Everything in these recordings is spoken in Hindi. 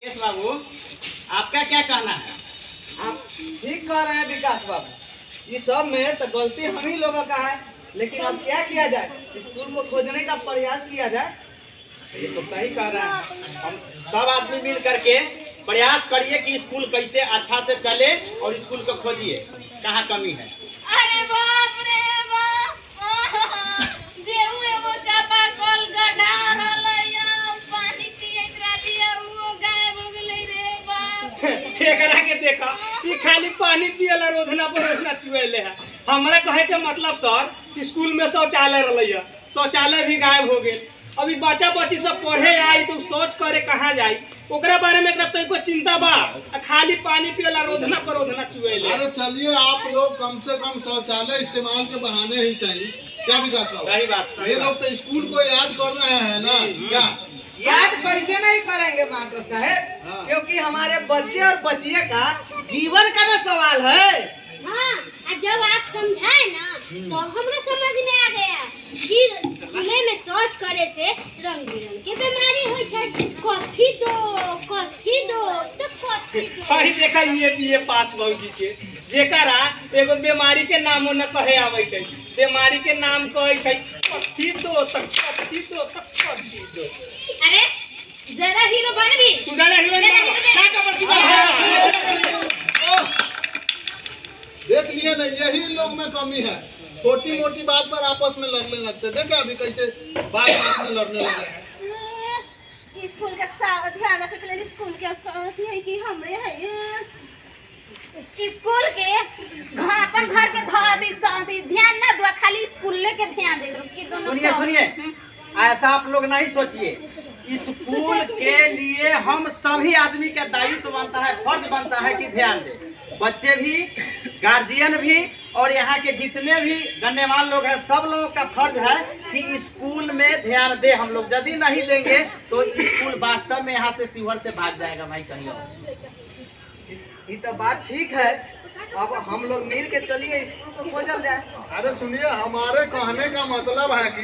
यस बाबू, आपका क्या कहना है? आप ठीक कह रहे हैं विकास बाबू, ये सब में तो गलती हम ही लोगों का है, लेकिन अब क्या किया जाए? स्कूल को खोजने का प्रयास किया जाए। ये तो सही कह रहे हैं। हम सब आदमी मिल करके प्रयास करिए कि स्कूल कैसे अच्छा से चले और स्कूल को खोजिए कहाँ कमी है। अरे बाप रे बाप, जेऊ एगो चापाकल गड्ढा रहलैया, पानी पियत रहलिया, वो गायब हो गेलै रे बाप। एकरा के देखा, ये खाली पानी पियला रोधना पर रोधना चुएले है। हमरा कहे के मतलब सर, स्कूल में शौचालय रहलैया, शौचालय भी गायब हो गेल। अभी बच्चा बच्ची सब पढ़े आई तो सोच करे कहाँ जाई, ओकरा बारे में तको चिंता बा। खाली पानी पियला रोधना पर रोधना चुएले। अरे चलिए, आप लोग कम से कम शौचालय इस्तेमाल के बहाने ही चाहिए। क्या विकास बाबू? सही बात, ये लोग तो स्कूल को याद कर रहे हैं ना, क्या याद कैसे नहीं करेंगे मास्टर साहब, हाँ। क्योंकि हमारे बच्चे और बच्चियों का जीवन का ना सवाल है। हाँ, जब आप समझाए ना तो हमरो समझ में आ गया कि खुले में शौच करे से रंग बिरंग के बीमारी होय छै। कथी दो तो कथी दो। भाई देखा ये पास बाबूजी के जेकरा एगो बीमारी के नामो न कहे आवे थे, बीमारी के नाम कहे थे कथी दो तक कथी दो तक कथी दो। अरे जरा हीरो बनबी, तू जाने हीरोइन क्या खबर की देख लिए ना, यही इन लोग में कमी है। छोटी मोटी बात पर आपस में लड़ने लगते। देखे अभी कैसे बात में लड़ने लगे हैं। स्कूल के सारा ध्यान रखे के लिए स्कूल के अथी है कि हमरे है स्कूल के अपन घर के धती ध्यान ना दो, खाली स्कूल के ध्यान दे दो कि दोनों। सुनिए, ऐसा आप लोग नहीं सोचिए। स्कूल के लिए हम सभी आदमी का दायित्व बनता है, फर्ज बनता है कि ध्यान दें। बच्चे भी, गार्जियन भी और यहाँ के जितने भी गण्यमान लोग हैं, सब लोगों का फर्ज है कि स्कूल में ध्यान दे। हम लोग यदि नहीं देंगे तो स्कूल वास्तव में यहाँ से शिवर से भाग जाएगा भाई कहीं और। ये तो बात ठीक है, अब हम लोग मिल के चलिए स्कूल को खोजल जाए। अरे सुनिए, हमारे कहने का मतलब है कि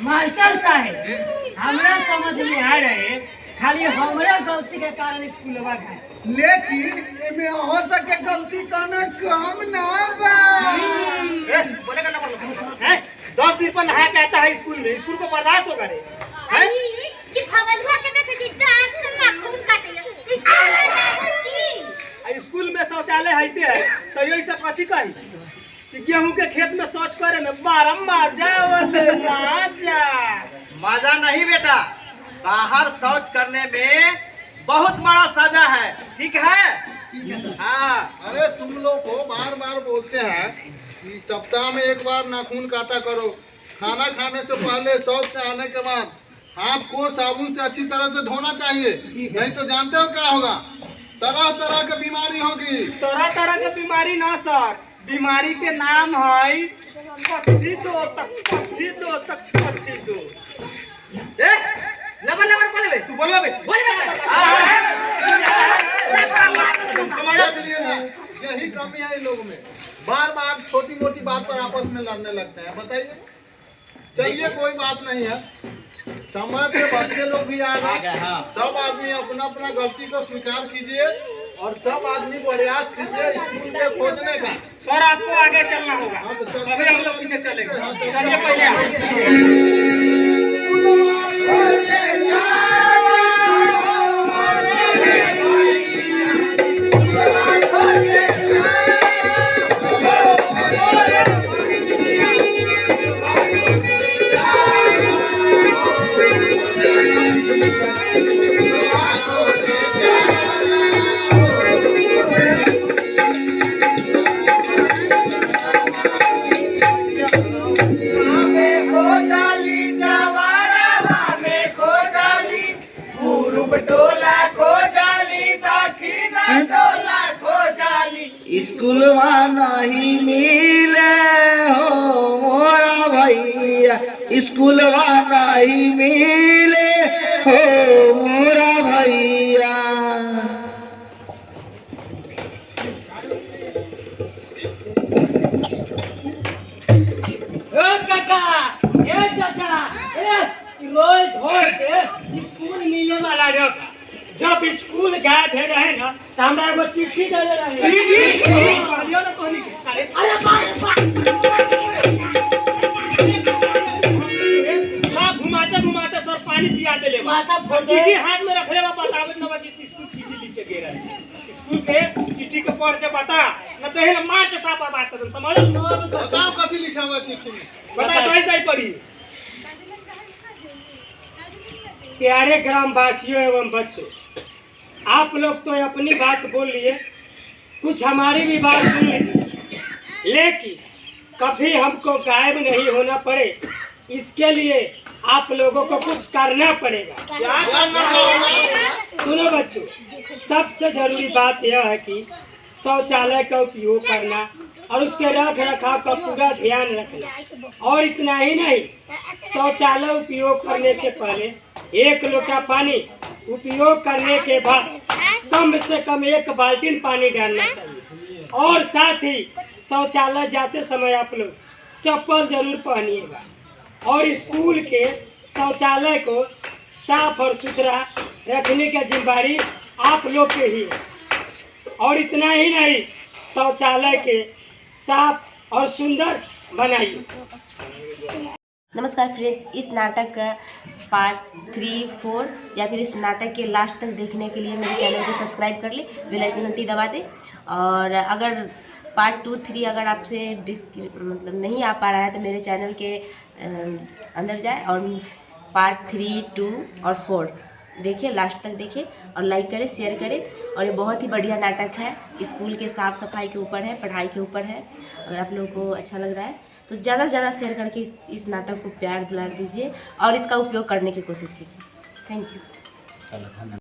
मास्टर साहब, हमरा समझ में आ रहे खाली हमरा गलती के कारण स्कूलवा है, लेकिन इनमें हो सके गलती करना कम ना बा। बोले का नंबर है 10 दिन पर नहाया कहता है स्कूल में, स्कूल को बर्दाश्त होगा रे कि भगलवा के देखे छी दांत से नाखून काटेला स्कूल में होती। स्कूल में शौचालय हैते है तो यही सब कथी कही कि गेहूं के खेत में शौच करे में बड़ा मजा वाले मजा नहीं बेटा, बाहर शौच करने में बहुत बड़ा सजा है। ठीक है? हाँ। अरे तुम लोग को बार बार बोलते हैं कि सप्ताह में एक बार नाखून काटा करो, खाना खाने से पहले, शौच से आने के बाद हाथ को साबुन से अच्छी तरह से धोना चाहिए, नहीं तो जानते हो क्या होगा? तरह तरह की बीमारी होगी। तरह तरह के बीमारी ना सर, बीमारी के नाम है कथी दो तक कथी दो तक कथी दो। लबर बोले तू बोलवा बे देख लिए ना, यही कमी है इन लोगों में। बार बार छोटी मोटी बात पर आपस में लड़ने लगते हैं। बताइए, चलिए कोई बात नहीं है, समय पे बच्चे लोग भी आ गए। हाँ। सब आदमी अपना अपना गलती को स्वीकार कीजिए और सब आदमी प्रयास कीजिए स्कूल के खोजने का। सर आपको आगे चलना होगा, हाँ, तो चलिए। अभी हम लोग पीछे चलेंगे। हाँ, चलिए पहले स्कूलवा नहीं मिले हो मोरा भैया, स्कूलवा नहीं मिले हो मोरा भैया। ना तो नहीं अरे अरे साहब घुमाते घुमाते सर पानी पिया दे ले माथा फोड़ दे। चिट्ठी हाथ में रख ले बतावे न कि स्कूल चिट्ठी लिख के गए रहे स्कूल के चिट्ठी के पढ़ के बता न तो है मार के साफ बात कर समझ बताओ कथी लिखा हुआ है चिट्ठी में? बता सही सही पढ़ी। प्यारे ग्रामवासियों एवं बच्चों, आप लोग तो अपनी बात बोल लिए, कुछ हमारी भी बात सुन लीजिए। लेकिन कभी हमको गायब नहीं होना पड़े, इसके लिए आप लोगों को कुछ करना पड़ेगा। क्या करना है? सुनो बच्चों, सबसे जरूरी बात यह है कि शौचालय का उपयोग करना और उसके रख रखाव का पूरा ध्यान रखना। और इतना ही नहीं, शौचालय उपयोग करने से पहले 1 लोटा पानी उपयोग करने के बाद कम से कम 1 बाल्टी पानी डालना चाहिए। और साथ ही शौचालय जाते समय आप लोग चप्पल जरूर पहनिएगा। और स्कूल के शौचालय को साफ और सुथरा रखने की जिम्मेदारी आप लोग के ही है। और इतना ही नहीं, शौचालय के साफ और सुंदर बनाइए। नमस्कार फ्रेंड्स, इस नाटक का पार्ट 3, 4 या फिर इस नाटक के लास्ट तक देखने के लिए मेरे चैनल को सब्सक्राइब कर ले, बेल आइकन घंटी दबा दे। और अगर पार्ट 2, 3 अगर आपसे मतलब नहीं आ पा रहा है तो मेरे चैनल के अंदर जाए और पार्ट 3, 2 और 4 देखिए, लास्ट तक देखिए और लाइक करें, शेयर करें। और ये बहुत ही बढ़िया नाटक है, स्कूल के साफ़ सफाई के ऊपर है, पढ़ाई के ऊपर है। अगर आप लोगों को अच्छा लग रहा है तो ज़्यादा से ज़्यादा शेयर करके इस नाटक को प्यार दुलार दीजिए और इसका उपयोग करने की कोशिश कीजिए। Thank you.